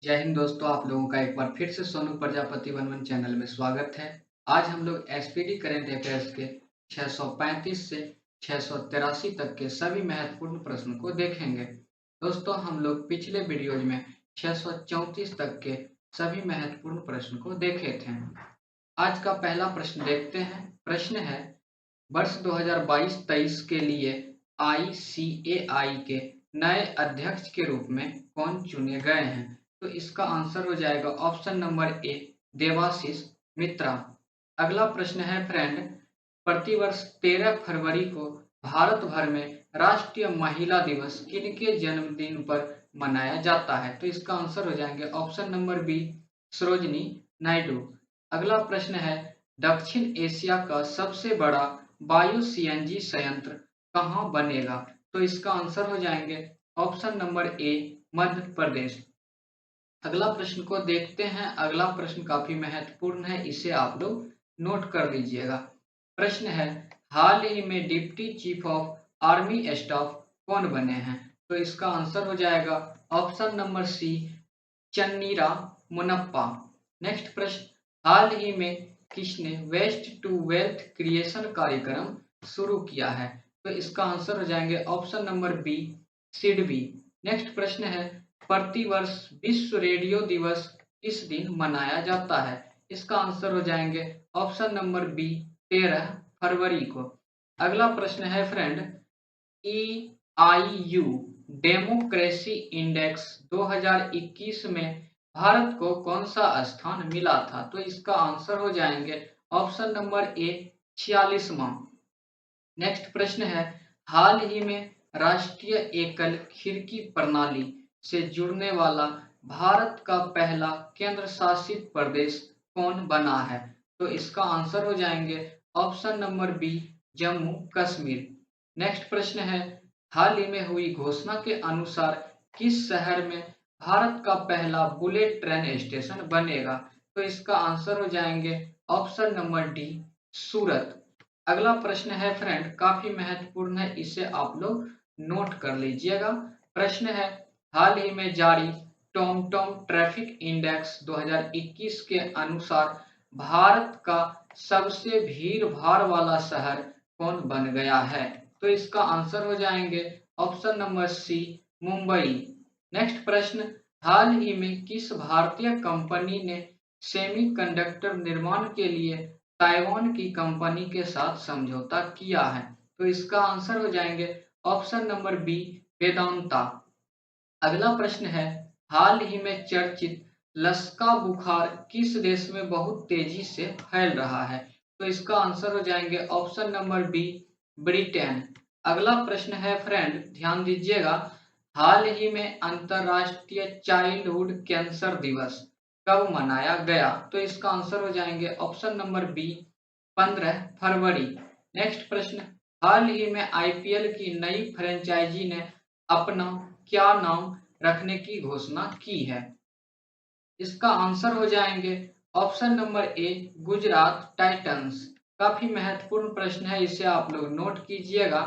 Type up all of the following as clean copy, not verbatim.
जय हिंद दोस्तों, आप लोगों का एक बार फिर से Sonu Prajapati one one channel में स्वागत है। आज हम लोग एसपीडी करंट अफेयर्स के 635 से 683 तक के सभी महत्वपूर्ण प्रश्न को देखेंगे। दोस्तों, हम लोग पिछले वीडियोज में 634 तक के सभी महत्वपूर्ण प्रश्न को देखे थे। आज का पहला प्रश्न देखते हैं। प्रश्न है, वर्ष 2022-23 के लिए आईसीएआई के नए अध्यक्ष के रूप में कौन चुने गए हैं? तो इसका आंसर हो जाएगा ऑप्शन नंबर ए, देवाशीष मित्रा। अगला प्रश्न है फ्रेंड, प्रतिवर्ष 13 फरवरी को भारत भर में राष्ट्रीय महिला दिवस किनके जन्मदिन पर मनाया जाता है? तो इसका आंसर हो जाएंगे option number B, Sarojini Naidu. अगला प्रश्न है, दक्षिण एशिया का सबसे बड़ा बायो सीएनजी संयंत्र कहाँ बनेगा? तो इसका आंसर हो जाएंगे option number A, Madhya Pradesh. अगला प्रश्न को देखते हैं। अगला प्रश्न काफी महत्वपूर्ण है, इसे आप लोग नोट कर लीजिएगा। प्रश्न है, हाल ही में deputy chief of army staff कौन बने हैं? तो इसका आंसर हो जाएगा option number C, Channira Munappa. Next प्रश्न, हाल ही में किसने वेस्ट टू वेल्थ क्रिएशन कार्यक्रम शुरू किया है? तो इसका आंसर हो जाएंगे option number B, SIDBI. Next प्रश्न है, प्रतिवर्ष विश्व रेडियो दिवस किस दिन मनाया जाता है? इसका आंसर हो जाएंगे ऑप्शन नंबर बी, 13 फरवरी को। अगला प्रश्न है फ्रेंड, EIU डेमोक्रेसी इंडेक्स 2021 में भारत को कौन सा स्थान मिला था? तो इसका आंसर हो जाएंगे ऑप्शन नंबर ए, 46वां। नेक्स्ट प्रश्न है, हाल ही में राष्ट्रीय एकल खिड़की प्रणाली से जुड़ने वाला भारत का पहला केंद्र शासित प्रदेश कौन बना है? तो इसका आंसर हो जाएंगे option number B, Jammu Kashmir. Next प्रश्न है, हाल ही में हुई घोषणा के अनुसार किस शहर में भारत का पहला बुलेट ट्रेन स्टेशन बनेगा? तो इसका आंसर हो जाएंगे ऑप्शन नंबर डी, सूरत। अगला प्रश्न है फ्रेंड, काफी महत्वपूर्ण है, इसे आप लोग नोट कर लीजिएगा। प्रश्न है, हाल ही में जारी टॉमटॉम ट्रैफिक इंडेक्स 2021 के अनुसार भारत का सबसे भीड़ भाड़ वाला शहर कौन बन गया है? तो इसका आंसर हो जाएंगे option number C, Mumbai. Next प्रश्न, हाल ही में किस भारतीय कंपनी ने सेमीकंडक्टर निर्माण के लिए ताइवान की कंपनी के साथ समझौता किया है? तो इसका आंसर हो जाएंगे ऑप्शन नंबर बी, वेदांता। अगला प्रश्न है, हाल ही में चर्चित लसका बुखार किस देश में बहुत तेजी से फैल रहा है? तो इसका आंसर हो जाएंगे ऑप्शन नंबर बी, ब्रिटेन। अगला प्रश्न है फ्रेंड, ध्यान दीजिएगा, हाल ही में अंतरराष्ट्रीय चाइल्डहुड कैंसर दिवस कब मनाया गया? तो इसका आंसर हो जाएंगे ऑप्शन नंबर बी, 15 फरवरी। नेक्स्ट प्रश्न, हाल ही में आईपीएल की नई फ्रेंचाइजी ने अपना क्या नाम रखने की घोषणा की है? इसका आंसर हो जाएंगे option number A, Gujarat Titans. काफी महत्वपूर्ण प्रश्न है, इसे आप लोग नोट कीजिएगा।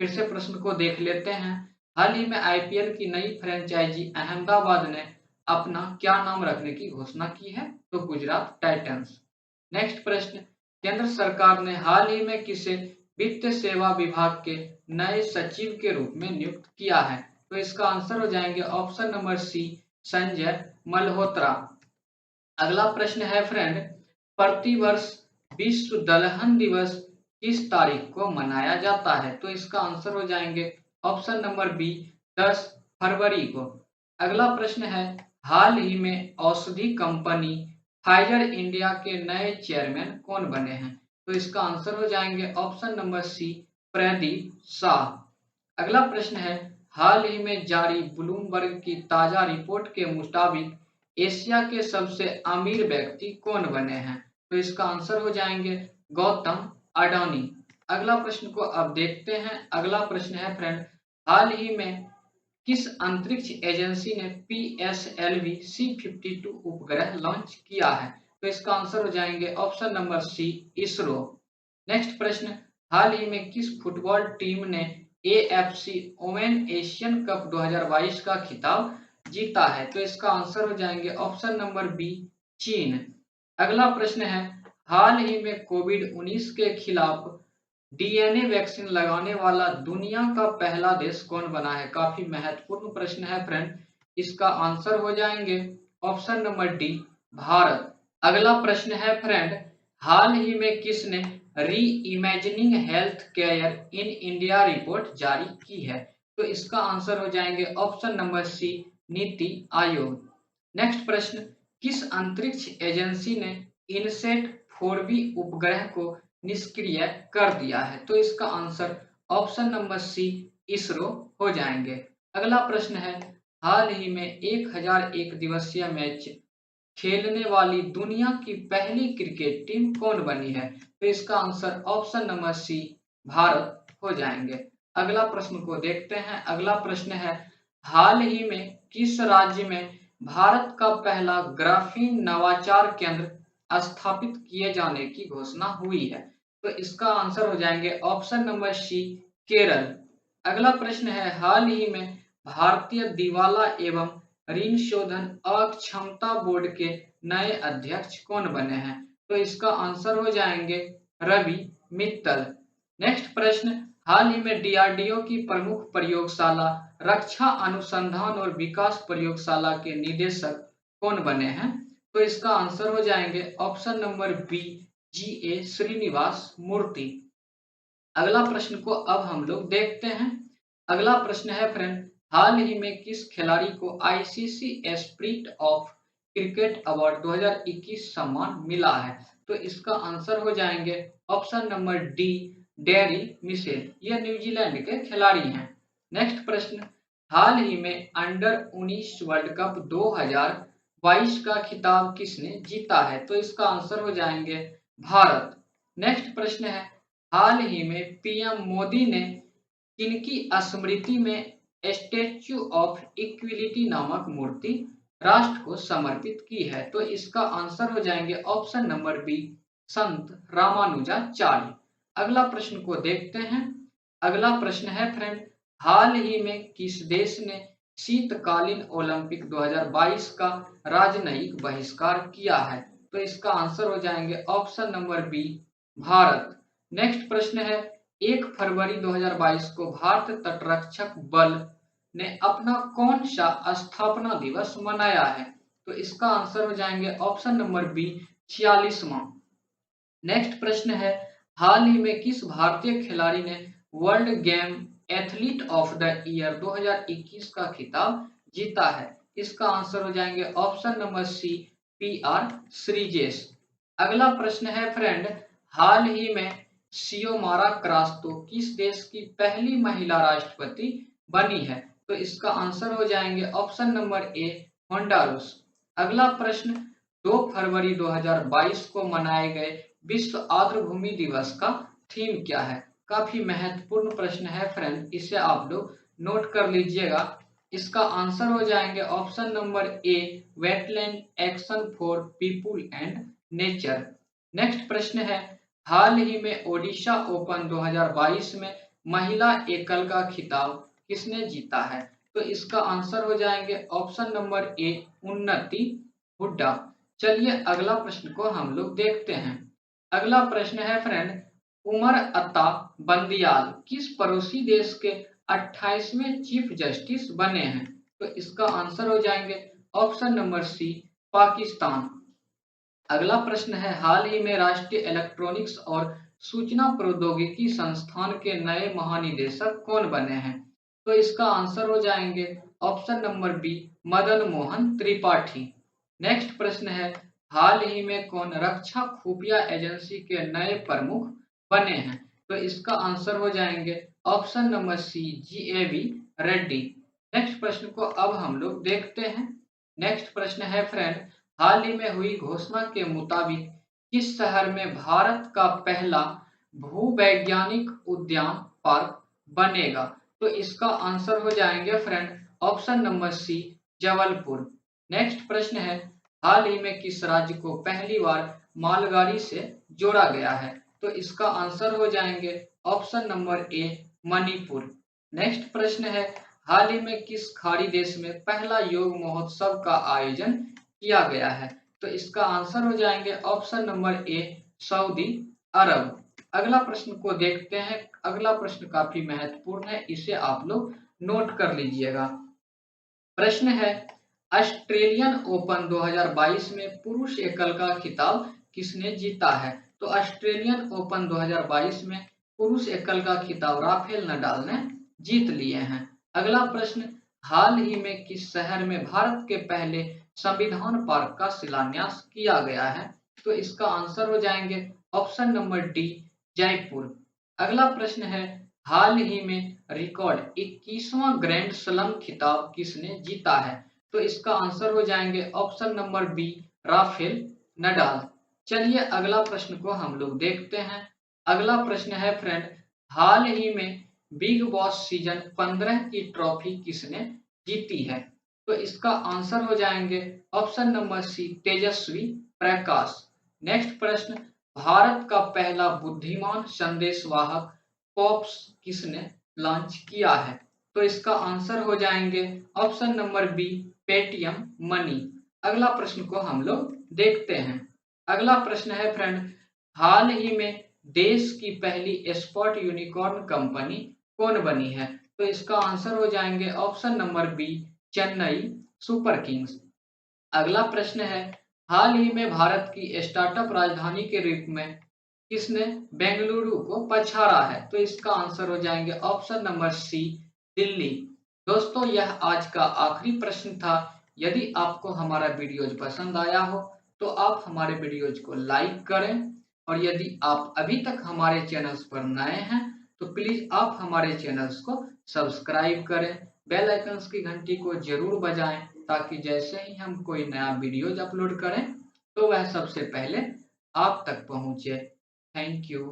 फिर से प्रश्न को देख लेते हैं। हाल ही में आईपीएल की नई फ्रेंचाइजी अहमदाबाद ने अपना क्या नाम रखने की घोषणा की है? तो गुजरात टाइटंस। नेक्स्ट प्रश्न, केंद्र सरकार ने हाल ही में किसे वित्त सेवा विभाग के नए सचिव के रूप में नियुक्त किया है? तो इसका आंसर हो जाएंगे option number C, Sanjay Malhotra. अगला प्रश्न है फ्रेंड, प्रतिवर्ष विश्व दलहन दिवस किस तारीख को मनाया जाता है? तो इसका आंसर हो जाएंगे ऑप्शन नंबर बी, 10 फरवरी को। अगला प्रश्न है, हाल ही में औषधि कंपनी फाइजर इंडिया के नए चेयरमैन कौन बने हैं? तो इसका आंसर हो जाएंगे option number C, Pradeep Shah. अगला प्रश्न है, हाल ही में जारी ब्लूमबर्ग की ताजा रिपोर्ट के मुताबिक एशिया के सबसे अमीर व्यक्ति कौन बने हैं? तो इसका आंसर हो जाएंगे गौतम अडानी। अगला प्रश्न को अब देखते हैं। अगला प्रश्न है फ्रेंड, हाल ही में किस अंतरिक्ष एजेंसी ने PSLV C-52 उपग्रह लॉन्च किया है? तो इसका आंसर हो जाएंगे option number C, ISRO. Next प्रश्न, हाल ही में किस फुटबॉल टीम ने AFC वुमेन एशियन कप 2022 का खिताब जीता है? तो इसका आंसर हो जाएंगे ऑप्शन नंबर बी, चीन। अगला प्रश्न है, हाल ही में कोविड-19 के खिलाफ डीएनए वैक्सीन लगाने वाला दुनिया का पहला देश कौन बना है? काफी महत्वपूर्ण प्रश्न है फ्रेंड। इसका आंसर हो जाएंगे ऑप्शन नंबर डी, भारत। अगला प्रश्न है फ्रेंड, हाल ही में किसने री imagining health care in India report जारी की है? तो इसका आंसर हो जाएंगे ऑप्शन नंबर सी, नीति आयोग। नेक्स्ट प्रश्न, किस अंतरिक्ष एजेंसी ने इनसेट 4B उपग्रह को निष्क्रिय कर दिया है? तो इसका answer option number C, ISRO हो जाएंगे। अगला प्रश्न है, हाल ही में 1001 दिवसीय मैच खेलने वाली दुनिया की पहली क्रिकेट टीम कौन बनी है? तो इसका answer option number C, Bharat हो जाएंगे। अगला प्रश्न को देखते हैं। अगला प्रश्न है, हाल ही में किस राज्य में भारत का पहला ग्राफीन नवाचार केंद्र स्थापित किए जाने की घोषणा हुई है? तो इसका आंसर हो जाएंगे ऑप्शन नंबर सी, केरल। अगला प्रश्न है, हाल ही में भारतीय दिवाला एवं ऋण शोधन अक्षमता बोर्ड के नए अध्यक्ष कौन बने हैं? तो इसका आंसर हो जाएंगे रवि मित्तल। नेक्स्ट प्रश्न, हाल ही में डीआरडीओ की प्रमुख प्रयोगशाला रक्षा अनुसंधान और विकास प्रयोगशाला के निदेशक कौन बने हैं? तो इसका आंसर हो जाएंगे option number B, G A. Srinivas Murthy. अगला प्रश्न को अब हम लोग देखते हैं। अगला प्रश्न है फ्रेंड, हाल ही में किस खिलाड़ी को ICC Spirit of cricket award 2021 सम्मान मिला है? तो इसका आंसर हो जाएंगे option number D, dairy Michel. ये न्यूजीलैंड के खिलाड़ी हैं। नेक्स्ट प्रश्न, हाल ही में अंडर 19 वर्ल्ड कप 2022 का खिताब किसने जीता है? तो इसका आंसर हो जाएंगे भारत। नेक्स्ट प्रश्न है, हाल ही में पीएम मोदी ने किनकी स्मृति में स्टैच्यू ऑफ इक्विलिटी नामक मूर्ति राष्ट्र को समर्पित की है? तो इसका आंसर हो जाएंगे ऑप्शन नंबर बी, संत रामानुजाचार्य। अगला प्रश्न को देखते हैं। अगला प्रश्न है फ्रेंड, हाल ही में किस देश ने शीतकालीन ओलंपिक 2022 का राजनयिक बहिष्कार किया है? तो इसका आंसर हो जाएंगे option number B, Bharat. Next प्रश्न है, 1 फरवरी 2022 को भारत तटरक्षक बल ने अपना कौन सा स्थापना दिवस मनाया है? तो इसका आंसर हो जाएंगे ऑप्शन नंबर बी, 46वां। नेक्स्ट प्रश्न है, हाल ही में किस भारतीय खिलाड़ी ने world game athlete of the year 2021 का खिताब जीता है? इसका आंसर हो जाएंगे option number C, PR. Sreejesh. अगला प्रश्न है फ्रेंड, हाल ही में सियोमारा क्रास्तो किस देश की पहली महिला राष्ट्रपति बनी है? तो इसका आंसर हो जाएंगे ऑप्शन नंबर ए, होंडुरास। अगला प्रश्न, 2 फरवरी 2022 को मनाए गए विश्व आर्द्रभूमि दिवस का थीम क्या है? काफी महत्वपूर्ण प्रश्न है फ्रेंड, इसे आप लोग नोट कर लीजिएगा। इसका आंसर हो जाएंगे option number A, wetland action for people and nature. Next प्रश्न है, हाल ही में ओडिशा ओपन 2022 में महिला एकल का खिताब किसने जीता है? तो इसका आंसर हो जाएंगे ऑप्शन नंबर ए, उन्नति हुड्डा। चलिए अगला प्रश्न को हम लोग देखते हैं। अगला प्रश्न है फ्रेंड, उमर अता बंदियाल किस पड़ोसी देश के 28वें चीफ जस्टिस बने हैं? तो इसका आंसर हो जाएंगे ऑप्शन नंबर सी, पाकिस्तान। अगला प्रश्न है, हाल ही में राष्ट्रीय इलेक्ट्रॉनिक्स और सूचना प्रौद्योगिकी संस्थान के नए महानिदेशक कौन बने हैं? तो इसका आंसर हो जाएंगे option number B, Madan Mohan Tripathi. Next प्रश्न है, हाल ही में कौन रक्षा खुफिया एजेंसी के नए प्रमुख बने हैं? तो इसका आंसर हो जाएंगे option number C, G A V. Reddy. Next प्रश्न को अब हम लोग देखते हैं। नेक्स्ट प्रश्न है फ्रेंड, हाल ही में हुई घोषणा के मुताबिक किस शहर में भारत का पहला भूवैज्ञानिक उद्यान पार्क बनेगा? तो इसका आंसर हो जाएंगे friend option number C, Jabalpur. Next प्रश्न है, हाल ही में किस राज्य को पहली बार मालगाड़ी से जोड़ा गया है? तो इसका आंसर हो जाएंगे option number A, Manipur. Next प्रश्न है, हाल ही में किस खाड़ी देश में पहला योग महोत्सव का आयोजन किया गया है? तो इसका आंसर हो जाएंगे ऑप्शन नंबर ए, सऊदी अरब। अगला प्रश्न को देखते हैं। अगला प्रश्न काफी महत्वपूर्ण है, इसे आप लोग नोट कर लीजिएगा। प्रश्न है, ऑस्ट्रेलियन ओपन 2022 में पुरुष एकल का खिताब किसने जीता है? तो ऑस्ट्रेलियन ओपन 2022 में पुरुष एकल का खिताब राफेल नडाल ने जीत लिए हैं। अगला प्रश्न, हाल ही में किस शहर में भारत के पहले संविधान पार्क का शिलान्यास किया गया है? तो इसका आंसर हो जाएंगे ऑप्शन नंबर डी, जयपुर। अगला प्रश्न है, हाल ही में रिकॉर्ड 21वां ग्रैंड स्लैम खिताब किसने जीता है? तो इसका आंसर हो जाएंगे option number B, Rafael Nadal. चलिए अगला प्रश्न को हम लोग देखते हैं। अगला प्रश्न है फ्रेंड, हाल ही में बिग बॉस सीजन 15 की ट्रॉफी किसने जीती है? तो इसका आंसर हो जाएंगे ऑप्शन नंबर सी, तेजस्वी प्रकाश। नेक्स्ट प्रश्न, भारत का पहला बुद्धिमान संदेशवाहक पॉप्स किसने लॉन्च किया है? तो इसका आंसर हो जाएंगे option number B, Paytm money. अगला प्रश्न को हम लोग देखते हैं। अगला प्रश्न है फ्रेंड, हाल ही में देश की पहली स्पॉट यूनिकॉर्न कंपनी कौन बनी है? तो इसका आंसर हो जाएंगे option number B, Chennai Super Kings. अगला प्रश्न है, हाल ही में भारत की स्टार्टअप राजधानी के रूप में किसने बेंगलुरु को पछाड़ा है? तो इसका आंसर हो जाएंगे ऑप्शन नंबर सी, दिल्ली। दोस्तों यह आज का आखिरी प्रश्न था। यदि आपको हमारा वीडियोज पसंद आया हो तो आप हमारे वीडियोज को लाइक करें, और यदि आप अभी तक हमारे चैनल्स पर नए हैं तो प्लीज आप हमारे चैनल्स को सब्सक्राइब करें, बेल आइकन्स की घंटी को जरूर बजाएं, ताकि जैसे ही हम कोई नया वीडियोज अपलोड करें तो वह सबसे पहले आप तक पहुंचे। Thank you.